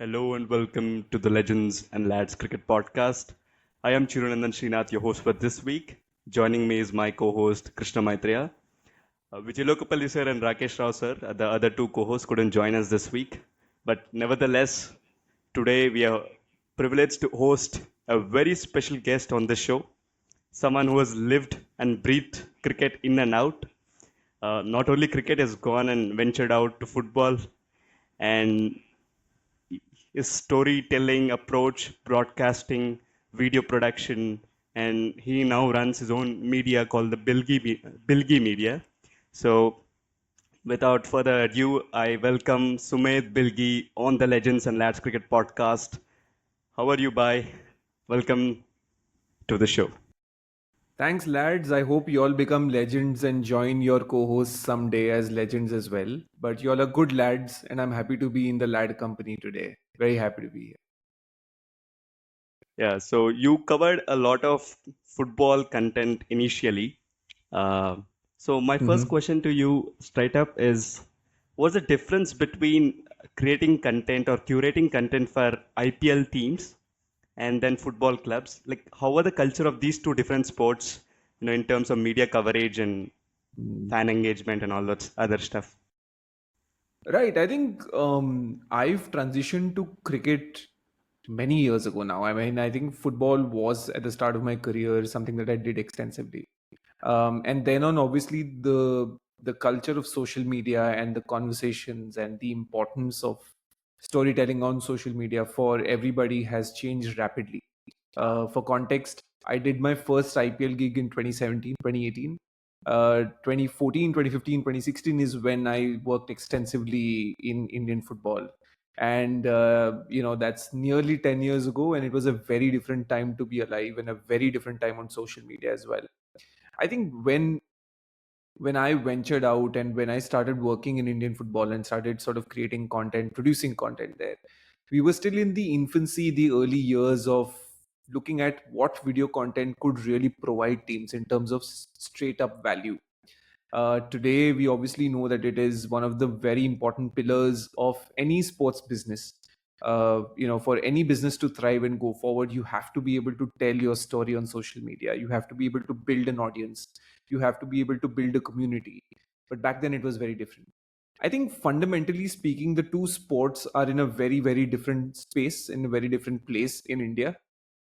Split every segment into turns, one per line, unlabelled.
Hello and welcome to the Legends and Lads Cricket Podcast. I am Chirunandan Srinath, your host for this week. Joining me is my co-host Krishna Maitreya. Vijay sir and Rakesh Rao sir, the other two co-hosts, couldn't join us this week. But nevertheless, today we are privileged to host a very special guest on the show. Someone who has lived and breathed cricket in and out. Not only cricket has gone and ventured out to football and his storytelling approach, broadcasting, video production, and he now runs his own media called the Bilgi Media. So, without further ado, I welcome Sumedh Bilgi on the Legends and Lads Cricket Podcast. How are you, Bhai? Welcome to the show.
Thanks, lads. I hope you all become legends and join your co hosts someday as legends as well. But you all are good lads, and I'm happy to be in the lad company today. Very happy to be here.
Yeah, so you covered a lot of football content initially. Uh, so my first
Mhm.
question to you straight up is, what's the difference between creating content or curating content for IPL teams and then football clubs? Like, how are the culture of these two different sports, in terms of media coverage and
Mm.
fan engagement and all that other stuff?
Right. I think I've transitioned to cricket many years ago now. I mean, I think football was at the start of my career something that I did extensively. And then on, obviously, the culture of social media and the conversations and the importance of storytelling on social media for everybody has changed rapidly. For context, I did my first IPL gig in 2017, 2018. 2014, 2015, 2016 is when I worked extensively in Indian football. And, that's nearly 10 years ago. And it was a very different time to be alive and a very different time on social media as well. I think when I ventured out and when I started working in Indian football and started sort of creating content, producing content there, we were still in the infancy, the early years of looking at what video content could really provide teams in terms of straight up value. Today, we obviously know that it is one of the very important pillars of any sports business. For any business to thrive and go forward, you have to be able to tell your story on social media. You have to be able to build an audience. You have to be able to build a community. But back then, it was very different. I think fundamentally speaking, the two sports are in a very, very different space, in a very different place in India.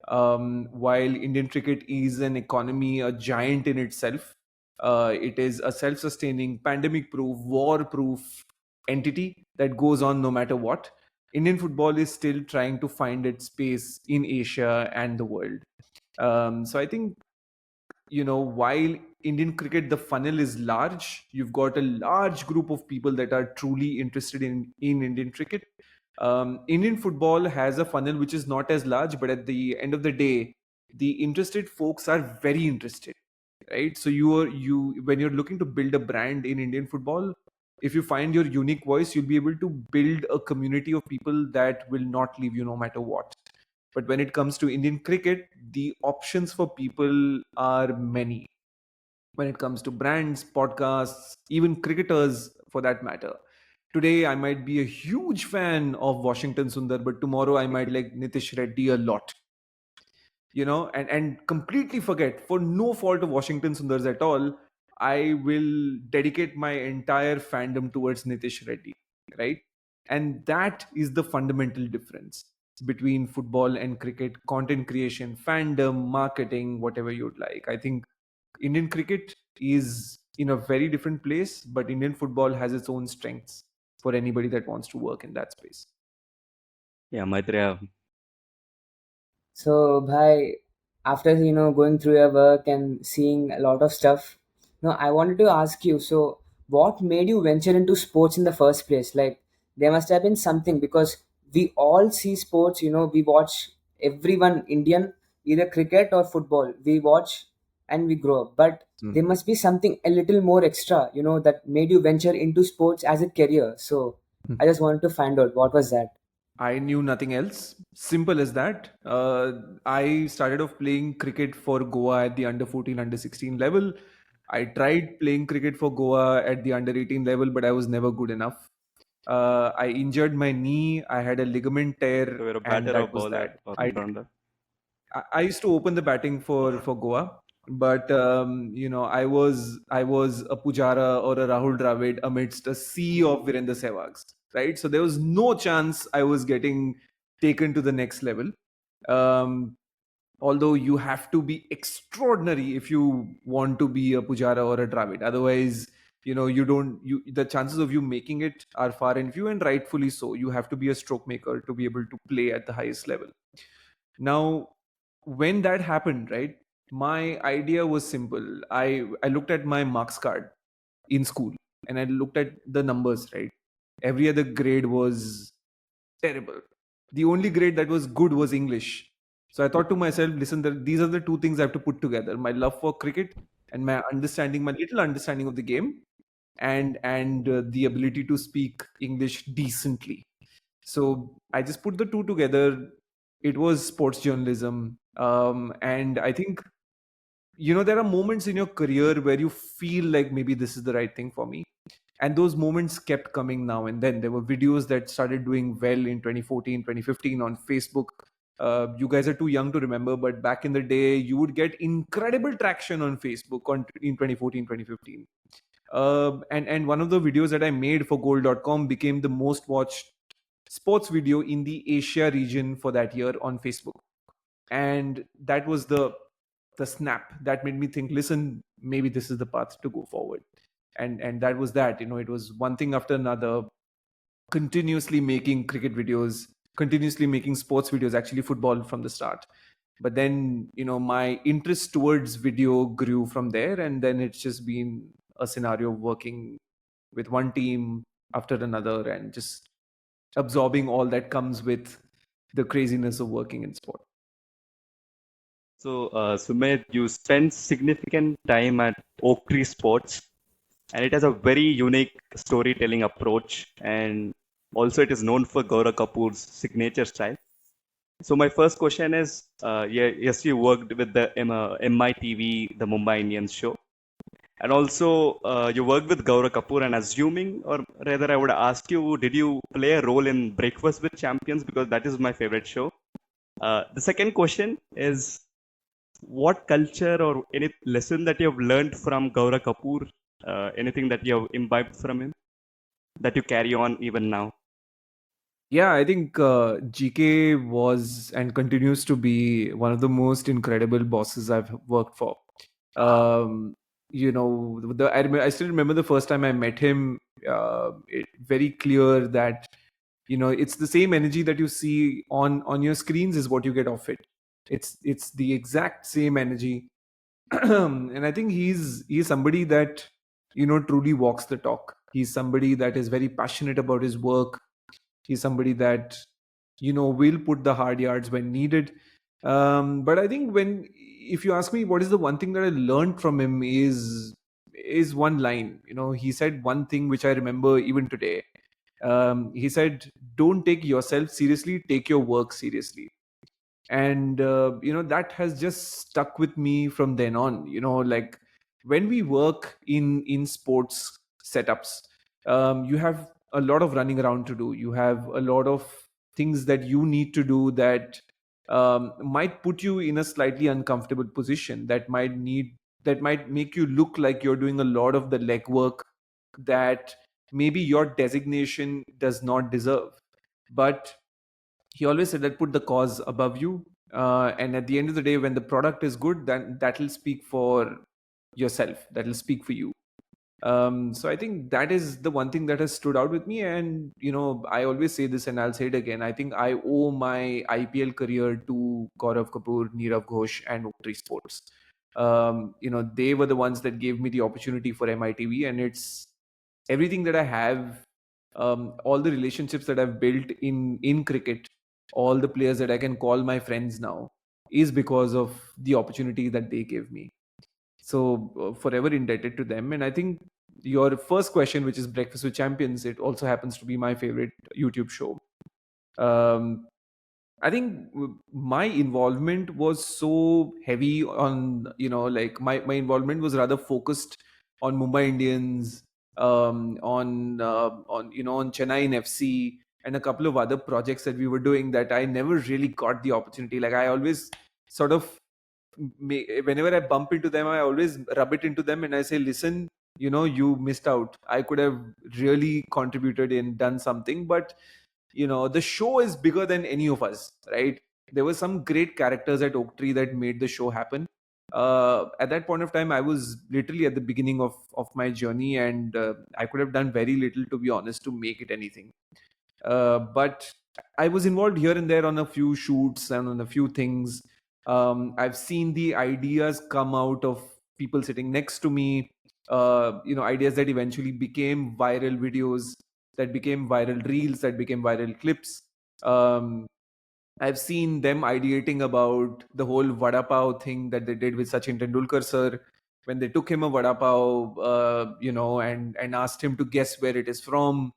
While Indian cricket is an economy, a giant in itself, it is a self sustaining, pandemic proof, war proof entity that goes on no matter what. Indian football is still trying to find its space in Asia and the world. So I think, while Indian cricket, the funnel is large, you've got a large group of people that are truly interested in Indian cricket. Indian football has a funnel which is not as large, but at the end of the day, the interested folks are very interested, right? So you when you're looking to build a brand in Indian football, if you find your unique voice, you'll be able to build a community of people that will not leave you no matter what. But when it comes to Indian cricket, the options for people are many. When it comes to brands, podcasts, even cricketers for that matter. Today, I might be a huge fan of Washington Sundar, but tomorrow I might like Nitish Reddy a lot, and completely forget, for no fault of Washington Sundars at all, I will dedicate my entire fandom towards Nitish Reddy, right? And that is the fundamental difference between football and cricket: content creation, fandom, marketing, whatever you'd like. I think Indian cricket is in a very different place, but Indian football has its own strengths for anybody that wants to work in that space.
Yeah, Maitreya.
So, bhai, after going through your work and seeing a lot of stuff, I wanted to ask you. So, what made you venture into sports in the first place? Like, there must have been something because we all see sports. We watch everyone Indian, either cricket or football. We watch and we grow up. But there must be something a little more extra. That made you venture into sports as a career. So, I just wanted to find out what was that.
I knew nothing else. Simple as that. I started off playing cricket for Goa at the under 14, under 16 level. I tried playing cricket for Goa at the under 18 level, but I was never good enough. I injured my knee. I had a ligament tear,
So you're a
and
batter or
that was
bowler
that.
or
I
all-rounder.
I used to open the batting for Goa, but I was a Pujara or a Rahul Dravid amidst a sea of Virender Sehwags, right? So there was no chance I was getting taken to the next level. Um, Although you have to be extraordinary if you want to be a Pujara or a Dravid. Otherwise, you don't. You the chances of you making it are far and few, and rightfully so. You have to be a stroke maker to be able to play at the highest level. Now, when that happened, right, my idea was simple. I looked at my marks card in school, and I looked at the numbers, right. Every other grade was terrible. The only grade that was good was English. So I thought to myself, listen, these are the two things I have to put together: my love for cricket and my little understanding of the game, and the ability to speak English decently. So I just put the two together. It was sports journalism, and I think there are moments in your career where you feel like maybe this is the right thing for me, and those moments kept coming now and then. There were videos that started doing well in 2014, 2015 on Facebook. You guys are too young to remember, but back in the day, you would get incredible traction on Facebook in 2014, 2015. And one of the videos that I made for goal.com became the most watched sports video in the Asia region for that year on Facebook. And that was the snap that made me think, listen, maybe this is the path to go forward. And that was that. It was one thing after another, continuously making cricket videos, continuously making sports videos, actually football from the start. But then, my interest towards video grew from there, and then it's just been a scenario of working with one team after another and just absorbing all that comes with the craziness of working in sport.
So, Sumedh, you spent significant time at Oak Tree Sports, and it has a very unique storytelling approach, and also it is known for Gaurav Kapur's signature style. So, my first question is, yeah, yes, you worked with the MITV, the Mumbai Indians show, and also you worked with Gaurav Kapur, and assuming, or rather, I would ask you, did you play a role in Breakfast with Champions? Because that is my favorite show. The second question is, what culture or any lesson that you have learned from Gaurav Kapur, anything that you have imbibed from him that you carry on even now?
Yeah, I think GK was and continues to be one of the most incredible bosses I've worked for. Um, I still remember the first time I met him. Very clear that it's the same energy that you see on your screens is what you get off it. It's the exact same energy, and I think he's somebody that truly walks the talk. He's somebody that is very passionate about his work. He's somebody that will put the hard yards when needed. But I think if you ask me what is the one thing that I learned from him is one line. He said one thing which I remember even today. He said, "Don't take yourself seriously, take your work seriously." And that has just stuck with me from then on. Like when we work in sports setups, you have a lot of running around to do. You have a lot of things that you need to do that might put you in a slightly uncomfortable position, that might make you look like you're doing a lot of the legwork that maybe your designation does not deserve. But he always said that put the cause above you, and at the end of the day, when the product is good, then that will speak for yourself, that will speak for you. So I think that is the one thing that has stood out with me. And I always say this and I'll say it again, I think I owe my IPL career to Gaurav Kapur, Nirav Ghosh, and Oaktree Sports. They were the ones that gave me the opportunity for MITV, and it's everything that I have, all the relationships that I've built in cricket, all the players that I can call my friends now, is because of the opportunity that they gave me. So forever indebted to them. And I think your first question, which is Breakfast with Champions, it also happens to be my favorite YouTube show. Um, I think my involvement was so heavy on, like my involvement was rather focused on Mumbai Indians, on Chennai in FC and a couple of other projects that we were doing that I never really got the opportunity. Like I always sort of whenever I bump into them, I always rub it into them and I say, listen, you missed out. I could have really contributed and done something, but the show is bigger than any of us, right? There were some great characters at Oak Tree that made the show happen. At that point of time, I was literally at the beginning of my journey, and I could have done very little, to be honest, to make it anything. But I was involved here and there on a few shoots and on a few things. I've seen the ideas come out of people sitting next to me. Ideas that eventually became viral videos, that became viral reels, that became viral clips. Um, I've seen them ideating about the whole vada pav thing that they did with Sachin Tendulkar sir when they took him a vada pav, and asked him to guess where it is from.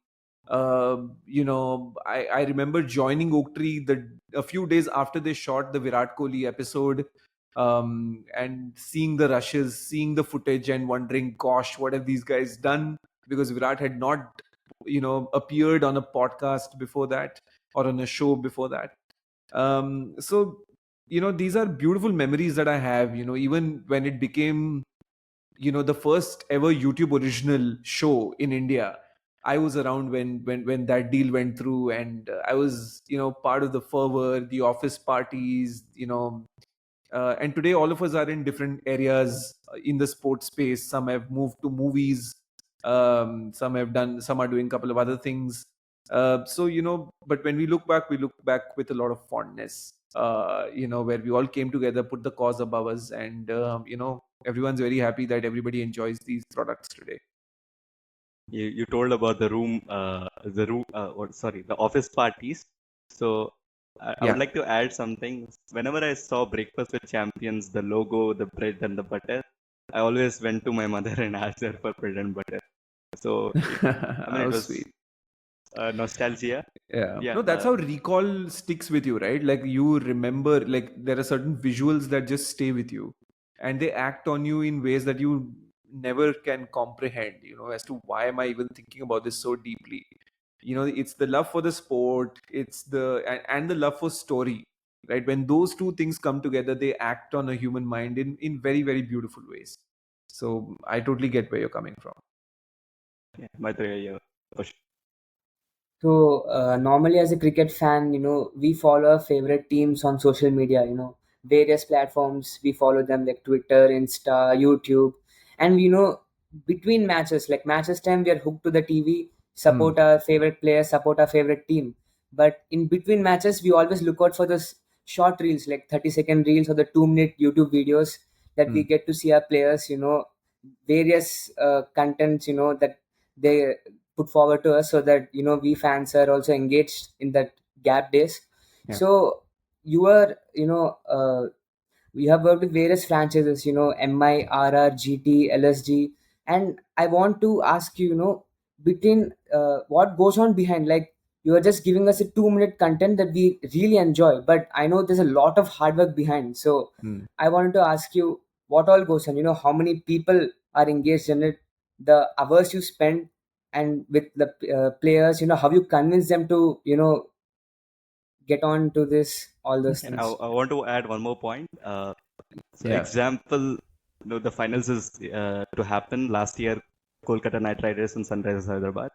I remember joining Oak Tree a few days after they shot the Virat Kohli episode, and seeing the rushes, seeing the footage, and wondering, gosh, what have these guys done? Because Virat had not, appeared on a podcast before that or on a show before that. So these are beautiful memories that I have. Even when it became the first ever YouTube original show in India, I was around when that deal went through, and I was part of the fervor, the office parties, and today all of us are in different areas in the sports space. Some have moved to movies, some are doing a couple of other things. But when we look back with a lot of fondness, where we all came together, put the cause above us, and everyone's very happy that everybody enjoys these products today.
You told about the office parties. So I would
Yeah.
like to add something. Whenever I saw Breakfast with Champions, the logo, the bread, and the butter, I always went to my mother and asked her for bread and butter. So it
How
was
sweet.
nostalgia.
Yeah.
Yeah,
No, that's how recall sticks with you, right? Like you remember, like there are certain visuals that just stay with you and they act on you in ways that you never can comprehend, as to why am I even thinking about this so deeply? It's the love for the sport, and the love for story, right? When those two things come together, they act on a human mind in very, very beautiful ways. So I totally get where you're coming from.
Maitreya, yeah, for sure.
So normally, as a cricket fan, we follow our favorite teams on social media. Various platforms we follow them like Twitter, Insta, YouTube, and between matches, like matches time, we are hooked to the TV,
Hmm.
support our favorite player, support our favorite team. But in between matches, we always look out for those short reels, like 30-second reels or the 2-minute YouTube videos that we
Hmm.
get to see our players. Various contents. That they put forward to us so that we fans are also engaged in that gap days.
Yeah.
So you are we have worked with various franchises, MI, RR, GT, LSG, and I want to ask you, between what goes on behind, like you are just giving us a 2-minute content that we really enjoy, but I know there's a lot of hard work behind. So
Hmm.
I wanted to ask you what all goes on, how many people are engaged in it, the hours you spend, and with the players, how you convince them to, get on to this, all those
And I,
things.
I want to add one more point. So,
Yeah.
example, the finals is to happen last year, Kolkata Knight Riders and Sunrisers Hyderabad,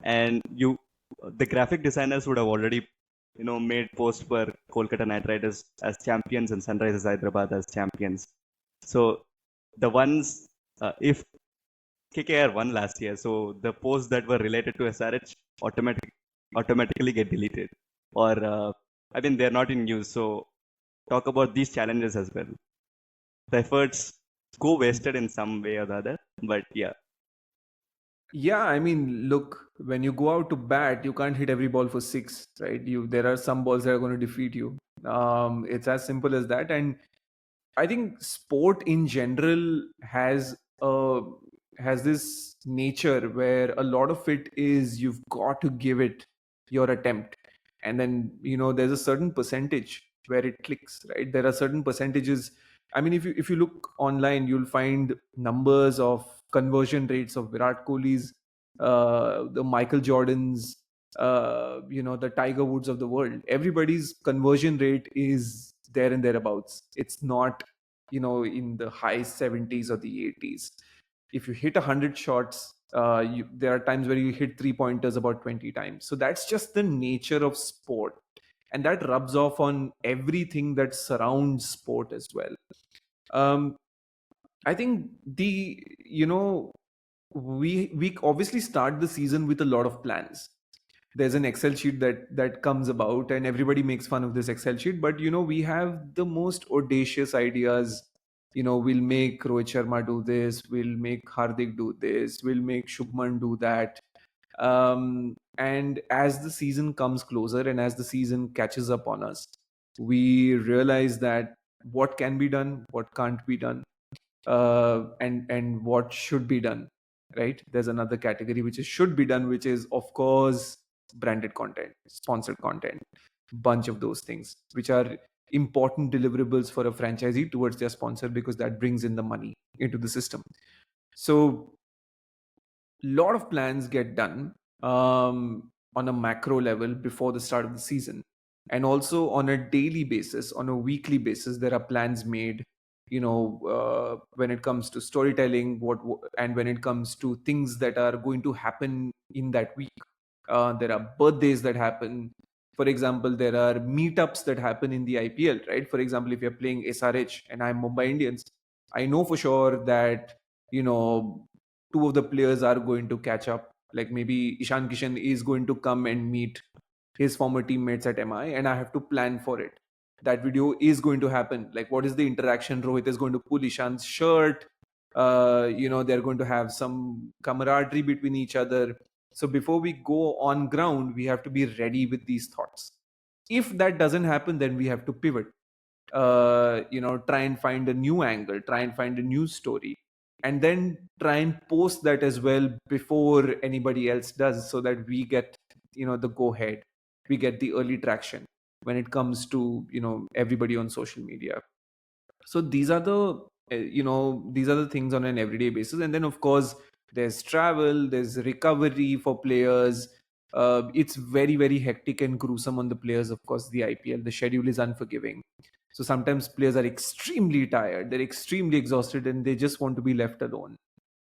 and the graphic designers would have already, made post for Kolkata Knight Riders as champions and Sunrisers Hyderabad as champions. So, the ones if KKR won last year, so the posts that were related to SRH automatically get deleted, or I mean they're not in use. So talk about these challenges as well. The efforts go wasted in some way or the other, but yeah.
Yeah, I mean, look, when you go out to bat, you can't hit every ball for six, right? There are some balls that are going to defeat you. It's as simple as that. And I think sport in general has this nature where a lot of it is you've got to give it your attempt, and then there's a certain percentage where it clicks, right? There are certain percentages. I mean, if you look online, you'll find numbers of conversion rates of Virat Kohli's the Michael Jordans, the Tiger Woods of the world. Everybody's conversion rate is there and thereabouts. It's not, in the high 70s or the 80s. If you hit 100 shots, there are times where you hit 3 pointers about 20 times. So that's just the nature of sport. And that rubs off on everything that surrounds sport as well. Um, I think we obviously start the season with a lot of plans. There's an Excel sheet that comes about, and everybody makes fun of this Excel sheet. But we have the most audacious ideas. We'll make Rohit Sharma do this. We'll make Hardik do this. We'll make Shubman do that. And as the season comes closer and as the season catches up on us, we realize that what can be done, what can't be done, and what should be done. Right? There's another category which is should be done, which is of course branded content, sponsored content, bunch of those things which are important deliverables for a franchisee towards their sponsor, because that brings in the money into the system. So lot of plans get done on a macro level before the start of the season, and also on a daily basis, on a weekly basis, there are plans made, when it comes to storytelling, and when it comes to things that are going to happen in that week. There are birthdays that happen. For example, there are meetups that happen in the IPL, right? For example, if you're playing SRH and I'm Mumbai Indians, I know for sure that two of the players are going to catch up. Like maybe Ishan Kishan is going to come and meet his former teammates at MI, and I have to plan for it. That video is going to happen. Like, what is the interaction? Rohit is going to pull Ishan's shirt. They're going to have some camaraderie between each other. So before we go on ground, we have to be ready with these thoughts. If that doesn't happen, then we have to pivot. Try and find a new angle, try and find a new story, and then try and post that as well before anybody else does, so that we get the go ahead, we get the early traction when it comes to everybody on social media. So these are the things on an everyday basis. And then of course there's travel, there's recovery for players. It's very, very hectic and gruesome on the players. Of course, the IPL, the schedule is unforgiving. So sometimes players are extremely tired, they're extremely exhausted, and they just want to be left alone.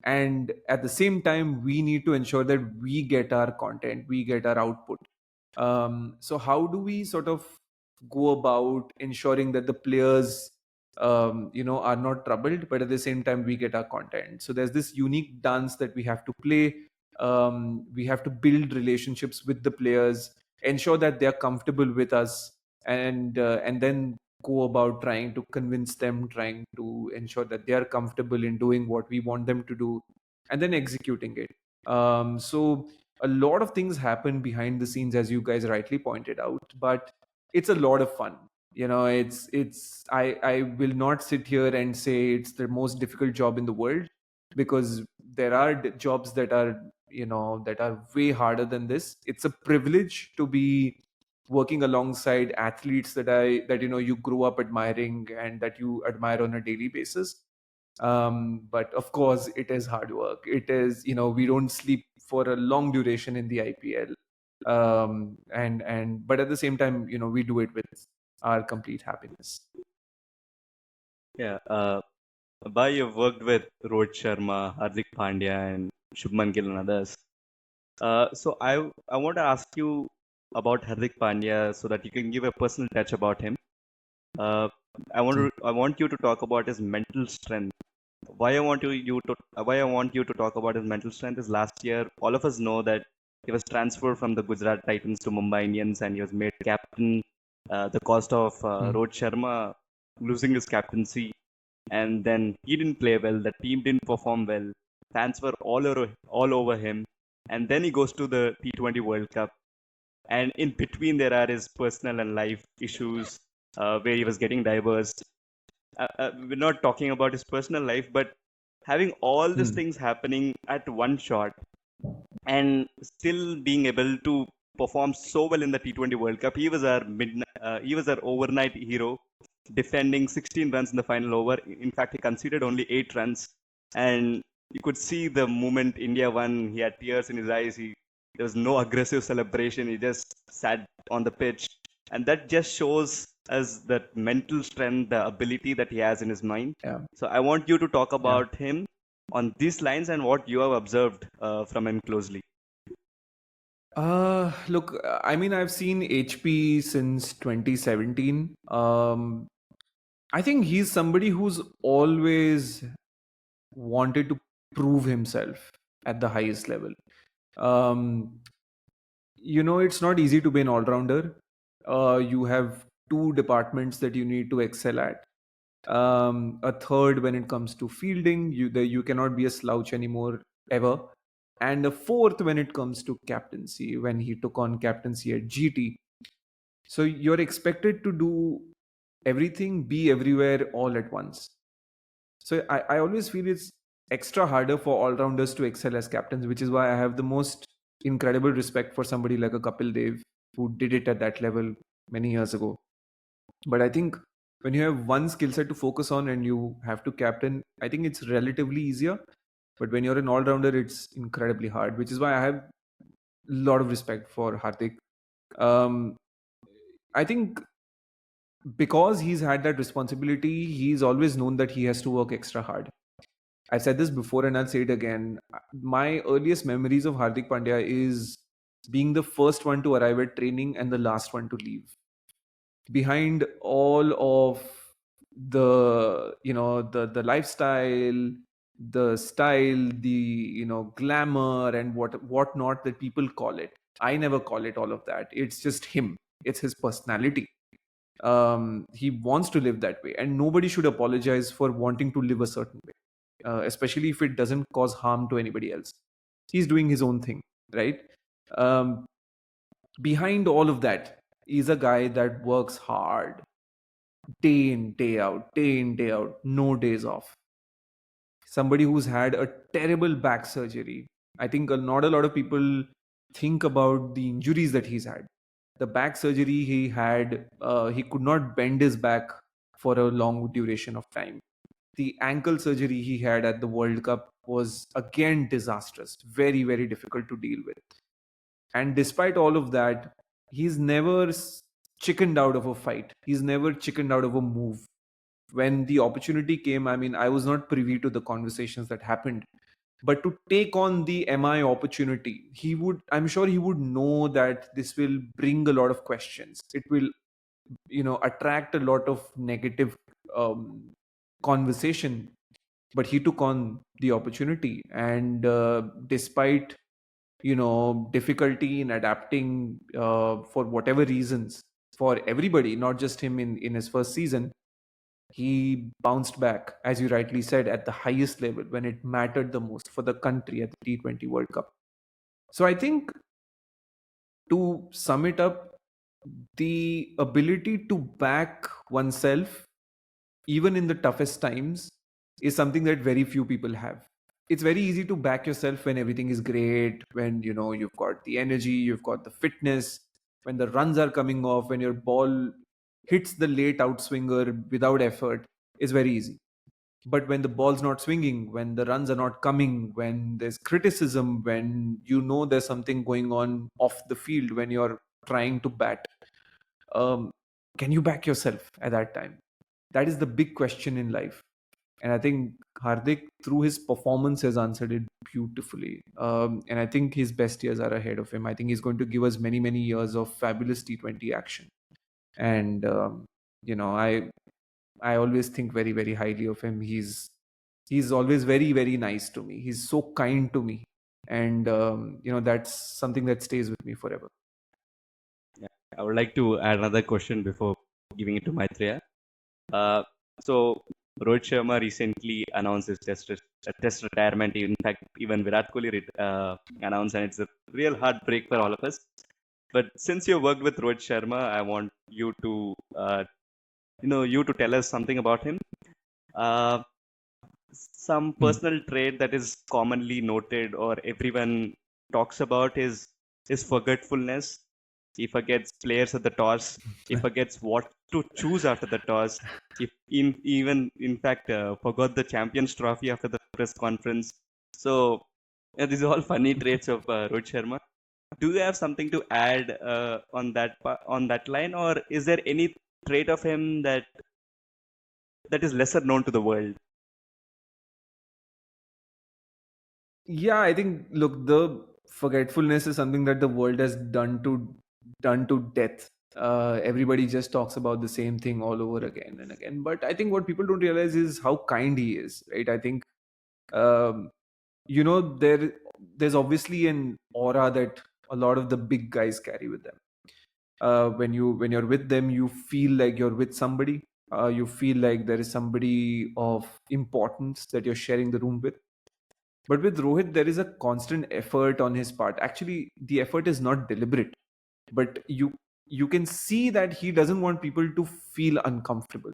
And at the same time, we need to ensure that we get our content, we get our output. So how do we sort of go about ensuring that the players are not troubled, but at the same time we get our content? So there's this unique dance that we have to play. We have to build relationships with the players, ensure that they're comfortable with us, and then go about trying to convince them, trying to ensure that they are comfortable in doing what we want them to do, and then executing it. So a lot of things happen behind the scenes, as you guys rightly pointed out, but it's a lot of fun. I will not sit here and say it's the most difficult job in the world, because there are jobs that are way harder than this. It's a privilege to be working alongside athletes that you grew up admiring and that you admire on a daily basis. But of course it is hard work. It is, we don't sleep for a long duration in the IPL. And but at the same time, we do it with our complete happiness.
Yeah, Bhai, you've worked with Rohit Sharma, Hardik Pandya, and Shubman Gill and others. So I want to ask you about Hardik Pandya so that you can give a personal touch about him. I want you to talk about his mental strength. Why I want you to talk about his mental strength is last year all of us know that he was transferred from the Gujarat Titans to Mumbai Indians and he was made captain. The cost of Rohit Sharma losing his captaincy, and then he didn't play well. The team didn't perform well. Fans were all over him, and then he goes to the T20 World Cup, and in between there are his personal and life issues where he was getting divorced. We're not talking about his personal life, but having all these things happening at one shot and still being able to perform so well in the T20 World Cup. He was our overnight hero, defending 16 runs in the final over. In fact, he conceded only 8 runs, and you could see the moment India won. He had tears in his eyes. There was no aggressive celebration. He just sat on the pitch, and that just shows us that mental strength, the ability that he has in his mind.
Yeah.
So I want you to talk
Yeah.
about him on these lines and what you have observed from him closely.
Look, I mean, I've seen HP since 2017. I think he's somebody who's always wanted to prove himself at the highest level. Um, it's not easy to be an all-rounder. You have two departments that you need to excel at. A third when it comes to fielding, you cannot be a slouch anymore ever. And a fourth when it comes to captaincy, when he took on captaincy at GT. So you're expected to do everything, be everywhere all at once. So I always feel it's extra harder for all-rounders to excel as captains, which is why I have the most incredible respect for somebody like a Kapil Dev who did it at that level many years ago. But I think when you have one skill set to focus on and you have to captain, I think it's relatively easier. But when you're an all-rounder, it's incredibly hard, which is why I have a lot of respect for Hardik. I think because he's had that responsibility, he's always known that he has to work extra hard. I've said this before and I'll say it again. My earliest memories of Hardik Pandya is being the first one to arrive at training and the last one to leave. Behind all of the lifestyle, the style, the glamour and whatnot that people call it. I never call it all of that. It's just him. It's his personality. He wants to live that way, and nobody should apologize for wanting to live a certain way, especially if it doesn't cause harm to anybody else. He's doing his own thing, right? Um, Behind all of that is a guy that works hard, day in, day out, no days off. Somebody who's had a terrible back surgery. I think not a lot of people think about the injuries that he's had. The back surgery he had, he could not bend his back for a long duration of time. The ankle surgery he had at the World Cup was again disastrous, very, very difficult to deal with. And despite all of that, he's never chickened out of a fight. He's never chickened out of a move. When the opportunity came, I mean, I was not privy to the conversations that happened. But to take on the MI opportunity, I'm sure he would know that this will bring a lot of questions. It will, attract a lot of negative conversation. But he took on the opportunity. And despite difficulty in adapting for whatever reasons for everybody, not just him in his first season, he bounced back, as you rightly said, at the highest level when it mattered the most for the country at the T20 World Cup. So I think, to sum it up, the ability to back oneself even in the toughest times is something that very few people have. It's very easy to back yourself when everything is great, when you've got the energy, you've got the fitness, when the runs are coming off, when your ball hits the late outswinger without effort. Is very easy. But when the ball's not swinging, when the runs are not coming, when there's criticism, when there's something going on off the field, when you're trying to bat, can you back yourself at that time? That is the big question in life. And I think Hardik, through his performance, has answered it beautifully. And I think his best years are ahead of him. I think he's going to give us many, many years of fabulous T20 action. And, I always think very, very highly of him. He's always very, very nice to me. He's so kind to me. And, that's something that stays with me forever.
Yeah. I would like to add another question before giving it to Maitreya. So Rohit Sharma recently announced his test retirement. In fact, even Virat Kohli announced, and it's a real heartbreak for all of us. But since you worked with Rohit Sharma, I want you to tell us something about him. Some personal trait that is commonly noted or everyone talks about is forgetfulness. He forgets players at the toss. He forgets what to choose after the toss. He in fact forgot the Champions Trophy after the press conference. So yeah, these are all funny traits of Rohit Sharma. Do you have something to add on that line, or is there any trait of him that is lesser known to the world?
Yeah, I think, look, the forgetfulness is something that the world has done to death. Everybody just talks about the same thing all over again and again. But I think what people don't realize is how kind he is, right? I think um, there's obviously an aura that a lot of the big guys carry with them. When you're with them, you feel like you're with somebody. You feel like there is somebody of importance that you're sharing the room with. But with Rohit, there is a constant effort on his part. Actually, the effort is not deliberate, but you can see that he doesn't want people to feel uncomfortable.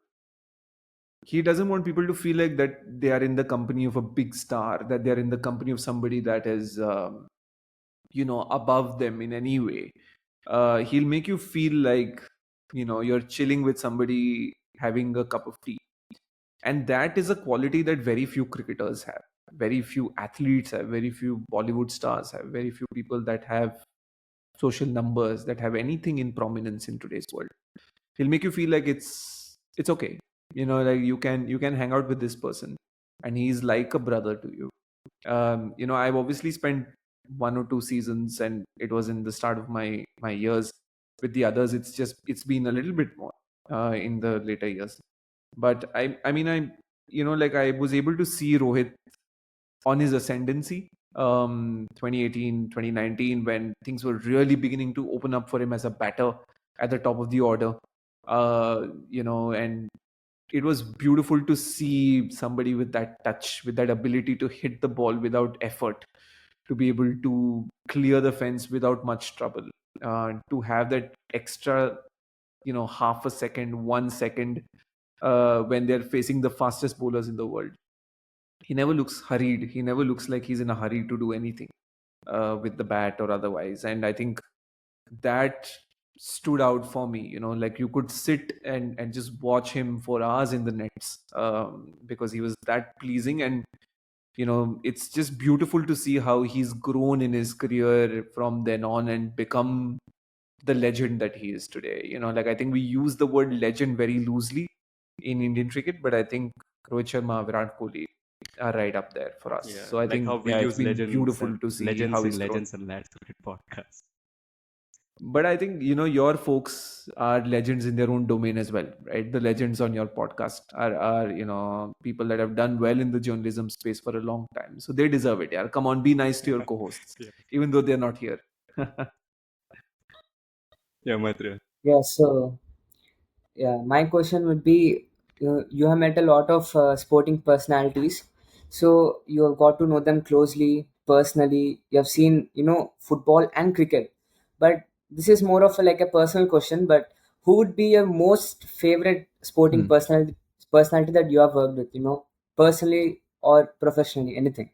He doesn't want people to feel like that they are in the company of a big star, that they are in the company of somebody that is above them in any way. He'll make you feel like you're chilling with somebody having a cup of tea, and that is a quality that very few cricketers have, very few athletes have, very few Bollywood stars have, very few people that have social numbers, that have anything in prominence in today's world. He'll make you feel like it's okay, like you can hang out with this person, and he's like a brother to you. I've obviously spent 1 or 2 seasons, and it was in the start of my years. With the others, it's been a little bit more in the later years. But I mean, like, I was able to see Rohit on his ascendancy, 2018, 2019, when things were really beginning to open up for him as a batter at the top of the order. And it was beautiful to see somebody with that touch, with that ability to hit the ball without effort, to be able to clear the fence without much trouble, to have that extra, half a second, 1 second, when they're facing the fastest bowlers in the world. He never looks hurried. He never looks like he's in a hurry to do anything with the bat or otherwise. And I think that stood out for me. Like, you could sit and just watch him for hours in the nets, because he was that pleasing. And it's just beautiful to see how he's grown in his career from then on and become the legend that he is today. Like, I think we use the word legend very loosely in Indian cricket, but I think Rohit Sharma, Virat Kohli are right up there for us.
Yeah,
So I
like how
think,
we
yeah, it's
use
been beautiful to see
legends
how
in
he's grown.
Legends and Lads Cricket podcast.
But I think, your folks are legends in their own domain as well, right? The legends on your podcast are people that have done well in the journalism space for a long time. So they deserve it. Yeah. Come on, be nice to your co-hosts,
Yeah,
even though they're not here.
yeah, Maitreya.
Yeah, so yeah, my question would be, you have met a lot of sporting personalities, so you have got to know them closely, personally. You have seen, football and cricket, but this is more of like a personal question. But who would be your most favorite sporting
Hmm.
personality that you have worked with? Personally or professionally, anything.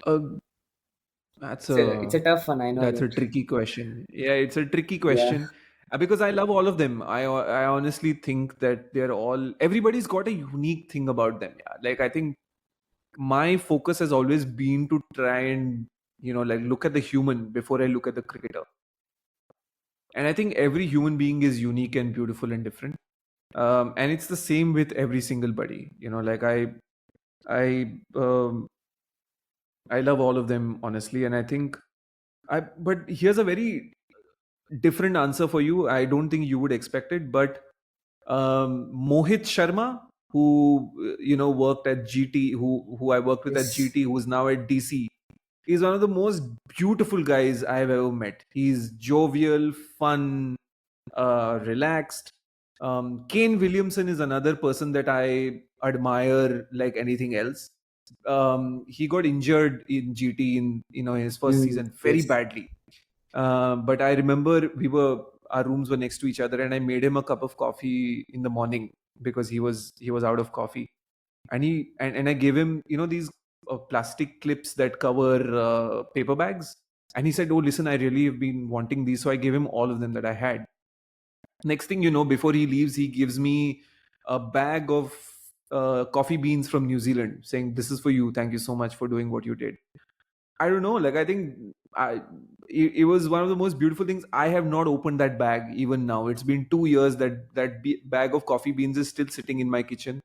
Uh, that's
It's a
a
tough one, I know
that's a
that.
tricky question. Yeah, it's a tricky
Yeah.
question, because I love all of them. I honestly think that everybody's got a unique thing about them. Yeah, like, I think my focus has always been to try and like, look at the human before I look at the cricketer. And I think every human being is unique and beautiful and different. And it's the same with every single buddy. Like, I um, I love all of them, honestly. And I think but here's a very different answer for you. I don't think you would expect it, but Mohit Sharma, who worked at GT, who I worked with at
Yes.
GT, who's now at DC, is one of the most beautiful guys I've ever met. He's jovial, fun, relaxed. Kane Williamson is another person that I admire like anything else. He got injured in GT in his first season very
Yes.
badly. But I remember our rooms were next to each other, and I made him a cup of coffee in the morning because he was out of coffee, and I gave him these plastic clips that cover paper bags, and he said, "Oh, listen, I really have been wanting these," so I gave him all of them that I had. Next thing you know, before he leaves, he gives me a bag of coffee beans from New Zealand, saying, "This is for you. Thank you so much for doing what you did." I don't know. Like, I think it was one of the most beautiful things. I have not opened that bag even now. It's been 2 years that bag of coffee beans is still sitting in my kitchen,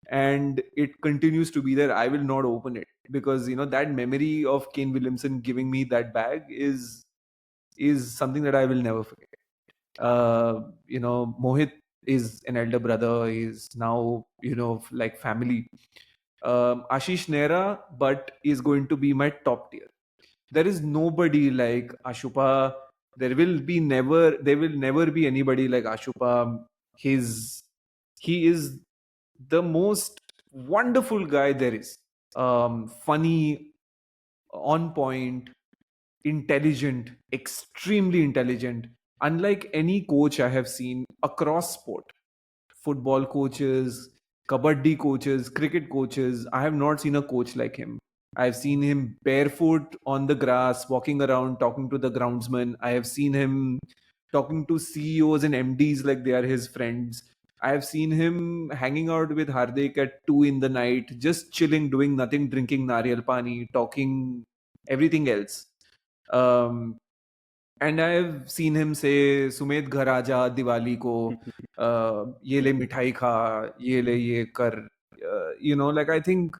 and it continues to be there. I will not open it because that memory of Kane Williamson giving me that bag is something that I will never forget. Mohit is an elder brother. He's now like family. Ashish Nehra, but is going to be my top tier. There is nobody like Ashupa. There will never be anybody like Ashupa. He is the most wonderful guy there is. Funny, on point, intelligent, extremely intelligent. Unlike any coach I have seen across sport, football coaches, kabaddi coaches, cricket coaches, I have not seen a coach like him. I've seen him barefoot on the grass, walking around, talking to the groundsman. I have seen him talking to CEOs and MDs like they are his friends. I have seen him hanging out with Hardik at 2 in the night, just chilling, doing nothing, drinking nariyal pani, talking everything else. Um, and I've seen him say, "Sumedh ghar aaja Diwali ko, ye le mithai kha, ye le ye kar." Like, I think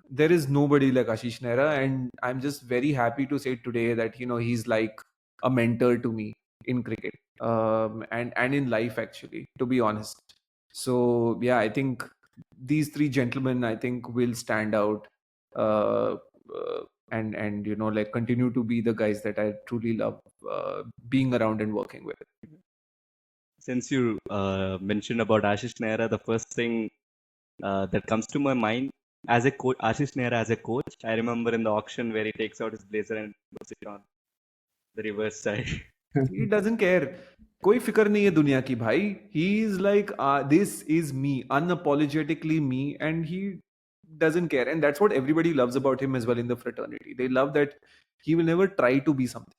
there is nobody like Ashish Nehra, and I'm just very happy to say today that he's like a mentor to me in cricket, and in life actually, to be honest. So yeah, I think these three gentlemen, I think, will stand out, uh, and like continue to be the guys that I truly love being around and working with.
Since you mentioned about Ashish Nehra, the first thing that comes to my mind as a coach, Ashish Nehra as a coach, I remember in the auction where he takes out his blazer and puts it on the reverse side.
He doesn't care. कोई फिक्र नहीं है दुनिया की भाई. He is like, this is me, unapologetically me, and he doesn't care. And that's what everybody loves about him as well in the fraternity. They love that he will never try to be something.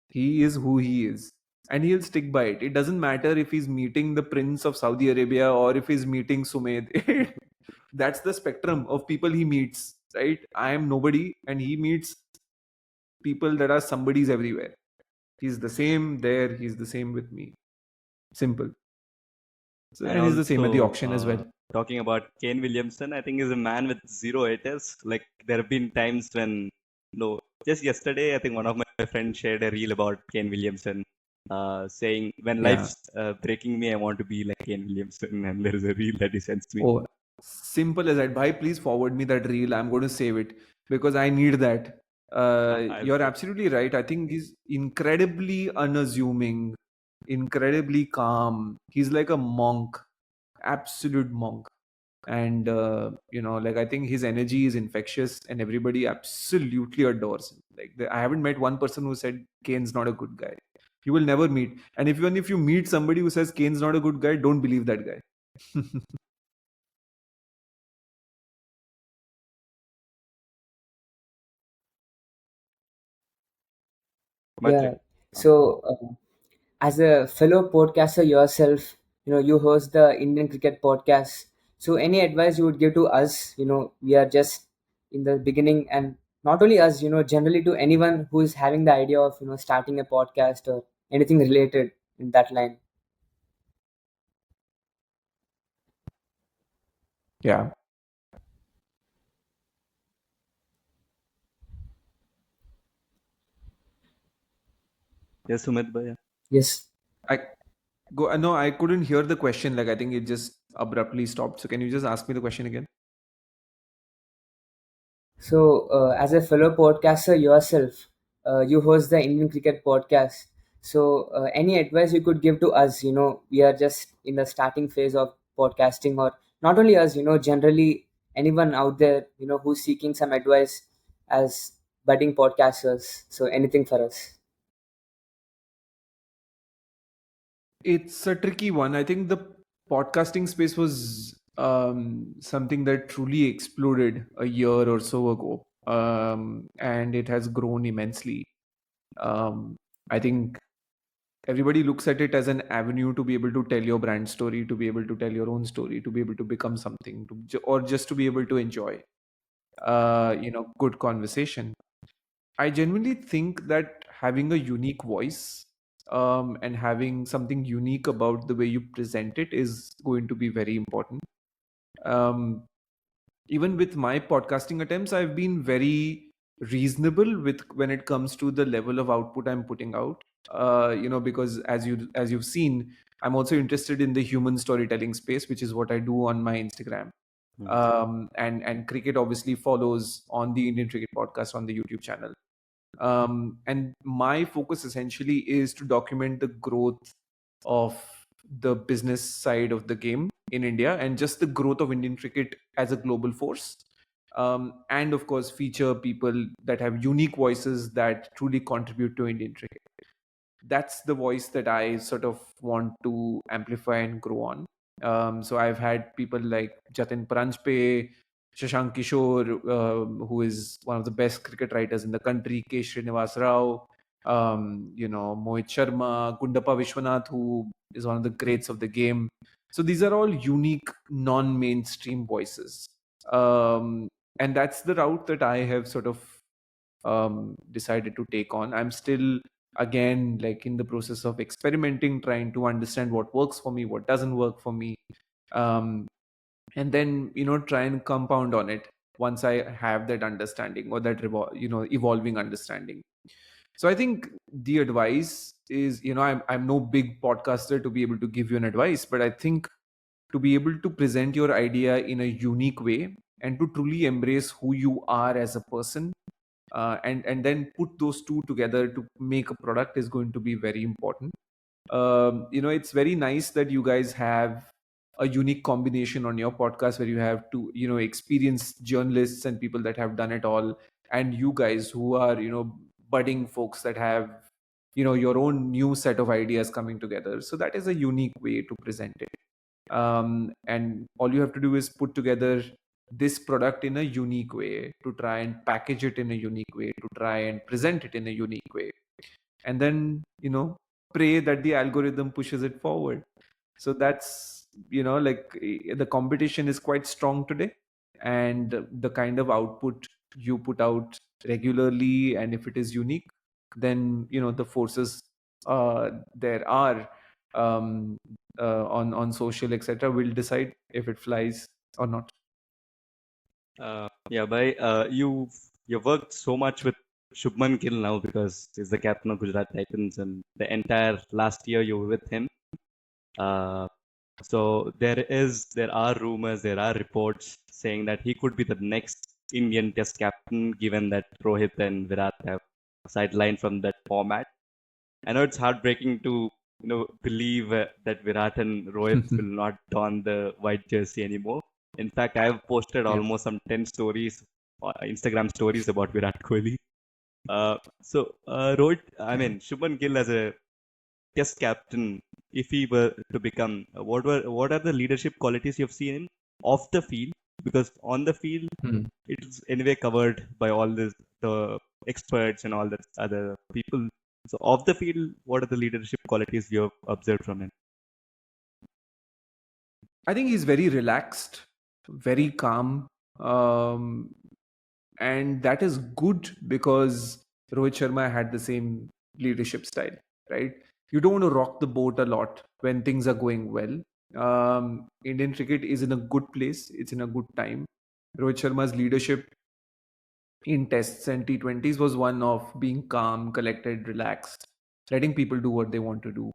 He is who he is, and he'll stick by it. It doesn't matter if he's meeting the Prince of Saudi Arabia or if he's meeting Sumedh. That's the spectrum of people he meets, right? I am nobody, and he meets people that are somebody's everywhere. He's the same there. He's the same with me. Simple. So, and he's the same at the auction as well.
Talking about Kane Williamson, I think he's a man with zero haters. Like, there have been times when, no, just yesterday, I think one of my friends shared a reel about Kane Williamson, saying, "When life's breaking me, I want to be like Kane Williamson." And there is a reel that he sends me.
Oh, simple as that. Bhai, please forward me that reel. I'm going to save it because I need that. You're absolutely right. I think he's incredibly unassuming, incredibly calm. He's like a monk, absolute monk. And like, I think his energy is infectious, and everybody absolutely adores him. Like, I haven't met one person who said Kane's not a good guy. You will never meet. And even if you meet somebody who says Kane's not a good guy, don't believe that guy.
Yeah. So, as a fellow podcaster yourself, you host the Indian Cricket Podcast. So, any advice you would give to us? We are just in the beginning, and not only us, generally to anyone who is having the idea of, starting a podcast or anything related in that line.
Yeah.
Yes, Sumedh bhai.
Yes.
I go. No, I couldn't hear the question. Like, I think it just abruptly stopped. So can you just ask me the question again?
So, as a fellow podcaster yourself, you host the Indian Cricket Podcast. So, any advice you could give to us? We are just in the starting phase of podcasting, or not only us, generally anyone out there, who's seeking some advice as budding podcasters. So, anything for us?
It's a tricky one. I think the podcasting space was something that truly exploded a year or so ago, and it has grown immensely. I think everybody looks at it as an avenue to be able to tell your brand story, to be able to tell your own story, to be able to become something, or just to be able to enjoy, good conversation. I genuinely think that having a unique voice, and having something unique about the way you present it is going to be very important. Um, Even with my podcasting attempts, I've been very reasonable with when it comes to the level of output I'm putting out. Because as you've seen, I'm also interested in the human storytelling space, which is what I do on my Instagram.
Hmm.
And cricket obviously follows on the Indian Cricket Podcast on the YouTube channel. And my focus essentially is to document the growth of the business side of the game in India and just the growth of Indian cricket as a global force. And of course, feature people that have unique voices that truly contribute to Indian cricket. That's the voice that I sort of want to amplify and grow on. So I've had people like Jatin Paranjpe, Shashank Kishore, who is one of the best cricket writers in the country, K. Srinivas Rao, Mohit Sharma, Gundappa Vishwanath, who is one of the greats of the game. So these are all unique, non-mainstream voices. And that's the route that I have sort of decided to take on. I'm still, again, like in the process of experimenting, trying to understand what works for me, what doesn't work for me. And then, try and compound on it once I have that understanding, or that evolving understanding. So I think the advice is, I'm no big podcaster to be able to give you an advice, but I think to be able to present your idea in a unique way and to truly embrace who you are as a person, and then put those two together to make a product is going to be very important. It's very nice that you guys have a unique combination on your podcast where you have two, experienced journalists and people that have done it all, and you guys who are, budding folks that have, your own new set of ideas coming together. So that is a unique way to present it. And all you have to do is put together this product in a unique way, to try and package it in a unique way, to try and present it in a unique way, and then pray that the algorithm pushes it forward. So that's, the competition is quite strong today, and the kind of output you put out regularly, and if it is unique, then the forces there are, um, on social, etc., will decide if it flies or not.
Yeah, bhai, you worked so much with Shubman Gill now because he's the captain of Gujarat Titans, and the entire last year you were with him. Uh, so there are rumors, there are reports saying that he could be the next Indian Test captain, given that Rohit and Virat have sidelined from that format. I know it's heartbreaking to believe that Virat and Rohit will not don the white jersey anymore. In fact, I have posted
Yeah.
almost some 10 stories, Instagram stories about Virat Kohli. Rohit, I
Yeah.
mean, Shubman Gill as a test captain, if he were to become, what are the leadership qualities you've seen him off the field? Because on the field,
Hmm.
it's anyway covered by all the experts and all the other people. So off the field, what are the leadership qualities you have observed from him?
I think he's very relaxed, very calm, um, and that is good because Rohit Sharma had the same leadership style, right? You don't want to rock the boat a lot when things are going well. Indian cricket is in a good place; it's in a good time. Rohit Sharma's leadership in tests and T20s was one of being calm, collected, relaxed, letting people do what they want to do.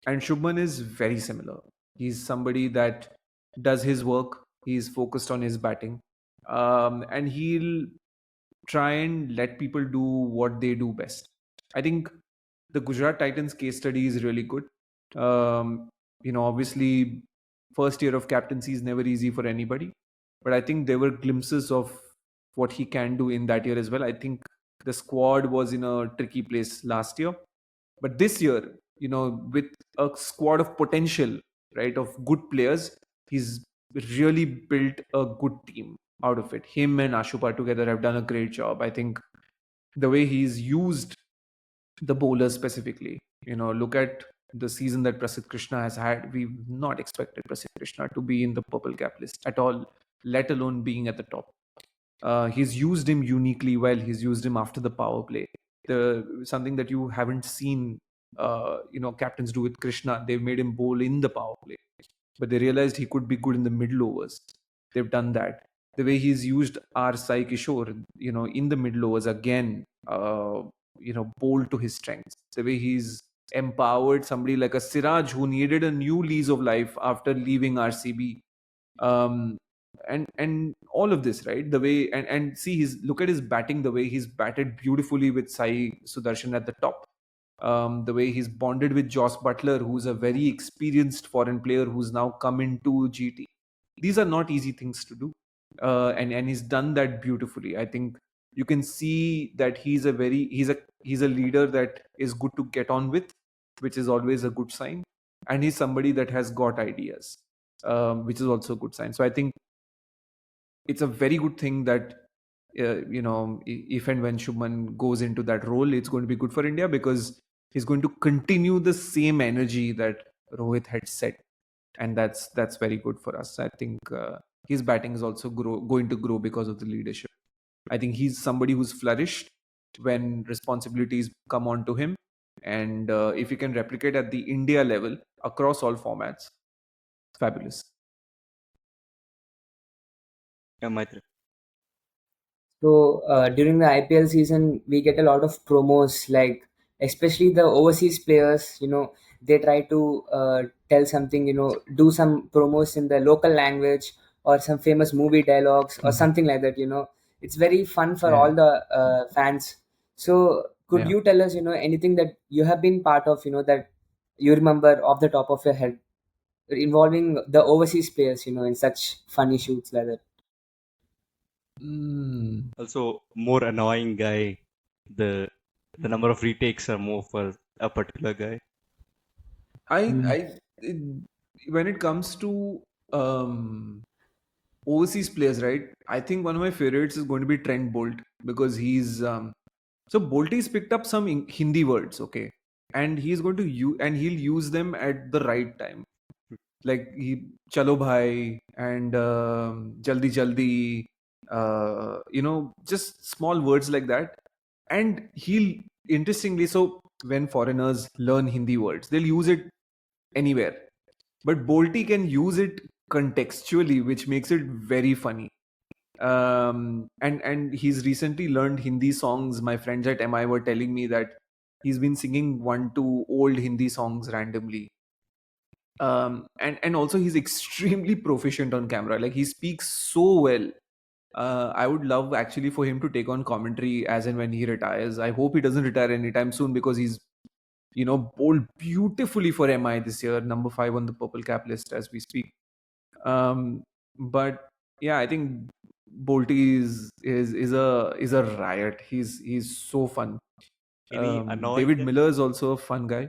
And Shubman is very similar. He's somebody that does his work, he's focused on his batting, and he'll try and let people do what they do best. I think the Gujarat Titans case study is really good. Obviously, first year of captaincy is never easy for anybody, but I think there were glimpses of what he can do in that year as well. I think the squad was in a tricky place last year, but this year, with a squad of potential, right, of good players, he's really built a good team out of it. Him and Ashupa together have done a great job. I think the way he's used the bowlers specifically. Look at the season that Prasidh Krishna has had. We've not expected Prasidh Krishna to be in the purple cap list at all, let alone being at the top. He's used him uniquely well. He's used him after the power play. Something that you haven't seen, captains do with Krishna. They've made him bowl in the power play, but they realized he could be good in the middle overs. They've done that. The way he's used our Sai Kishore, in the middle overs again, bowled to his strengths. The way he's empowered somebody like a Siraj who needed a new lease of life after leaving RCB. And all of this, right? The way and see his look at his batting, the way he's batted beautifully with Sai Sudarshan at the top. The way he's bonded with Joss Butler, who's a very experienced foreign player who's now come into GT. These are not easy things to do, and he's done that beautifully. I think you can see that he's a leader that is good to get on with, which is always a good sign, and he's somebody that has got ideas, which is also a good sign. So I think it's a very good thing that if and when Shubman goes into that role, it's going to be good for India because he's going to continue the same energy that Rohit had set, and that's very good for us. I think his batting is also going to grow because of the leadership. I think he's somebody who's flourished when responsibilities come on to him, and if he can replicate at the India level across all formats, it's fabulous.
Yeah, Maitri.
So during the IPL season, we get a lot of promos, like especially the overseas players. They try to tell something. Do some promos in the local language or some famous movie dialogues or something like that. It's very fun for all
Yeah.
the fans. So could
Yeah.
you tell us, anything that you have been part of, that you remember off the top of your head involving the overseas players, in such funny shoots like that?
Also, more annoying guy. The the number of retakes are more for a particular guy.
When it comes to overseas players, right? I think one of my favorites is going to be Trent Bolt because he's so Bolty's picked up some Hindi words, okay, and he's going to use and he'll use them at the right time, like he chalo bhai and jaldi jaldi, just small words like that, and he'll interestingly so when foreigners learn Hindi words, they'll use it anywhere. But Bolty can use it contextually, which makes it very funny. And he's recently learned Hindi songs. My friends at MI were telling me that he's been singing 1 2 old Hindi songs randomly. And also he's extremely proficient on camera. Like he speaks so well. I would love actually for him to take on commentary as and when he retires. I hope he doesn't retire anytime soon because he's bowled beautifully for MI this year, number 5 on the purple cap list as we speak. But yeah, I think Bolty is a riot. He's so fun.
Any annoying
David
guy?
Miller is also a fun guy.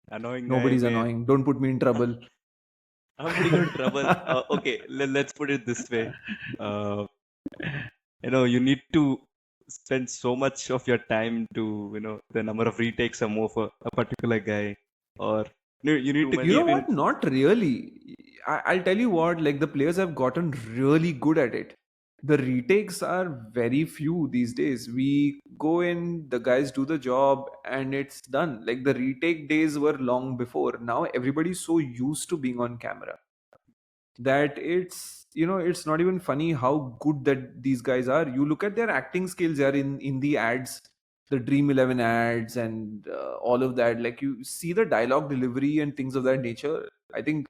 Annoying guy
Nobody's
where
annoying. Don't put me in trouble.
I'm putting you in trouble. Okay, let's put it this way. Uh, you need to spend so much of your time to, the number of retakes are more for a particular guy, or you need to
You know
keep in.
what? Not really. I'll tell you what, like the players have gotten really good at it. The retakes are very few these days. We go in, the guys do the job, and it's done. Like the retake days were long before. Now everybody's so used to being on camera that it's not even funny how good that these guys are. You look at their acting skills are in the ads, the Dream 11 ads, and all of that. Like you see the dialogue delivery and things of that nature. I think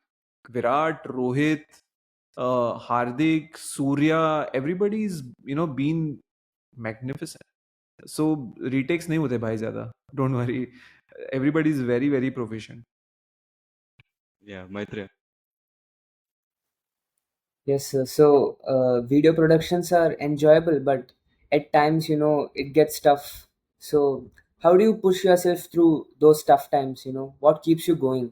Virat, Rohit, Hardik, Surya, everybody's been magnificent. So retakes nahi hote bhai zyada. Don't worry, everybody's very very proficient.
Yeah, Maitreya.
Yes, sir. So, video productions are enjoyable, but at times, it gets tough. So, how do you push yourself through those tough times? What keeps you going?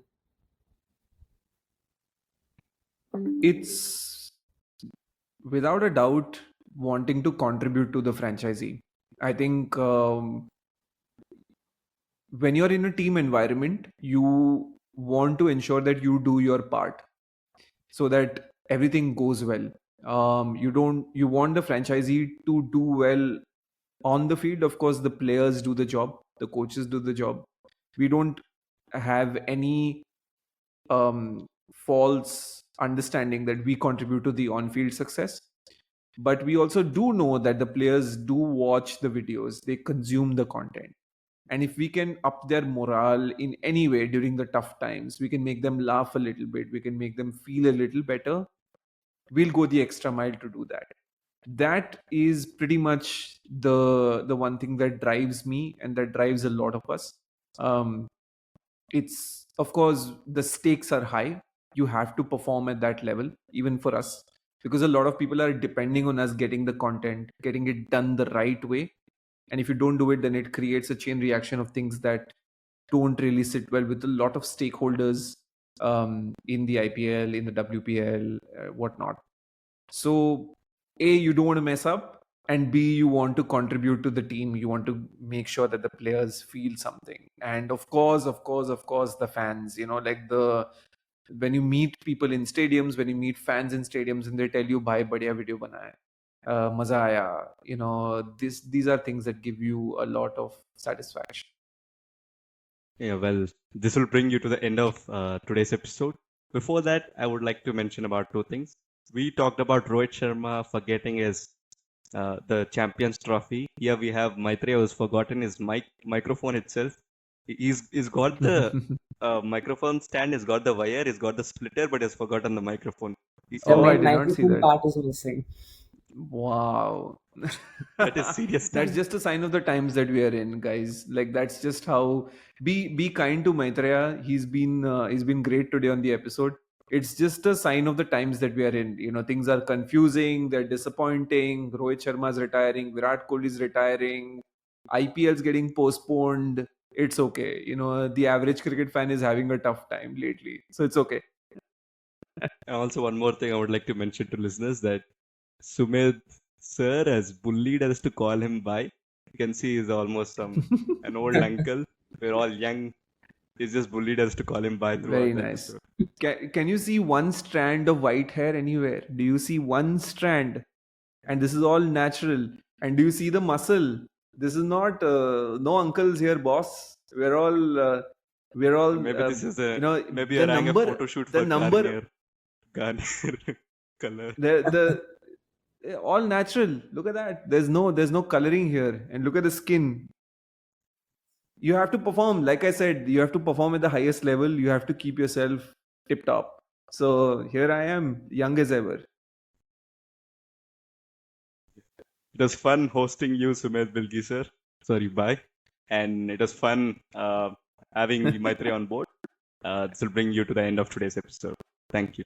It's without a doubt wanting to contribute to the franchisee. I think when you're in a team environment, you want to ensure that you do your part so that everything goes well. You want the franchisee to do well on the field. Of course, the players do the job, the coaches do the job. We don't have any false understanding that we contribute to the on-field success, but we also do know that the players do watch the videos, they consume the content, and if we can up their morale in any way during the tough times, we can make them laugh a little bit, we can make them feel a little better, we'll go the extra mile to do that. That is pretty much the one thing that drives me and that drives a lot of us. It's, of course, the stakes are high. You have to perform at that level, even for us, because a lot of people are depending on us getting the content, getting it done the right way. And if you don't do it, then it creates a chain reaction of things that don't really sit well with a lot of stakeholders, in the IPL, in the WPL, whatnot. So, A, you don't want to mess up, and B, you want to contribute to the team. You want to make sure that the players feel something. And of course, the fans, like when you meet people in stadiums, when you meet fans in stadiums, and they tell you, "Bhai, badhiya video bana hai, maza aaya," these are things that give you a lot of satisfaction.
Yeah, well, this will bring you to the end of today's episode. Before that, I would like to mention about two things. We talked about Rohit Sharma forgetting his the Champions Trophy. Here we have Maitreya who's forgotten his microphone itself. He's got the microphone stand, he's got the wire, he's got the splitter, but he's forgotten the microphone.
The
Oh, I
main
did not see
microphone
that.
part is missing.
Wow.
That is serious
That's
thing.
just a sign of the times that we are in, guys. Like, that's just how. Be kind to Maitreya. He's been great today on the episode. It's just a sign of the times that we are in. Things are confusing, they're disappointing. Rohit Sharma's retiring, Virat Kohli's retiring, IPL's getting postponed. It's okay. The average cricket fan is having a tough time lately. So it's okay.
And also, one more thing I would like to mention to listeners that Sumedh sir has bullied us to call him by. You can see he's almost an old uncle. We're all young. He's just bullied us to call him by
Very
throughout the
nice.
episode.
Can you see one strand of white hair anywhere? Do you see one strand? And this is all natural. And do you see the muscle? This is not no uncles here, boss. We're all
Maybe this is maybe
the
you're having a
number
photo shoot
the
for
number
Garnier color.
the all natural. Look at that. There's no coloring here. And look at the skin. You have to perform, like I said, you have to perform at the highest level. You have to keep yourself tip top. So here I am, young as ever.
It was fun hosting you, Sumedh Bilgi sir. Sorry, bye. And it was fun having Maitri on board. This will bring you to the end of today's episode. Thank you.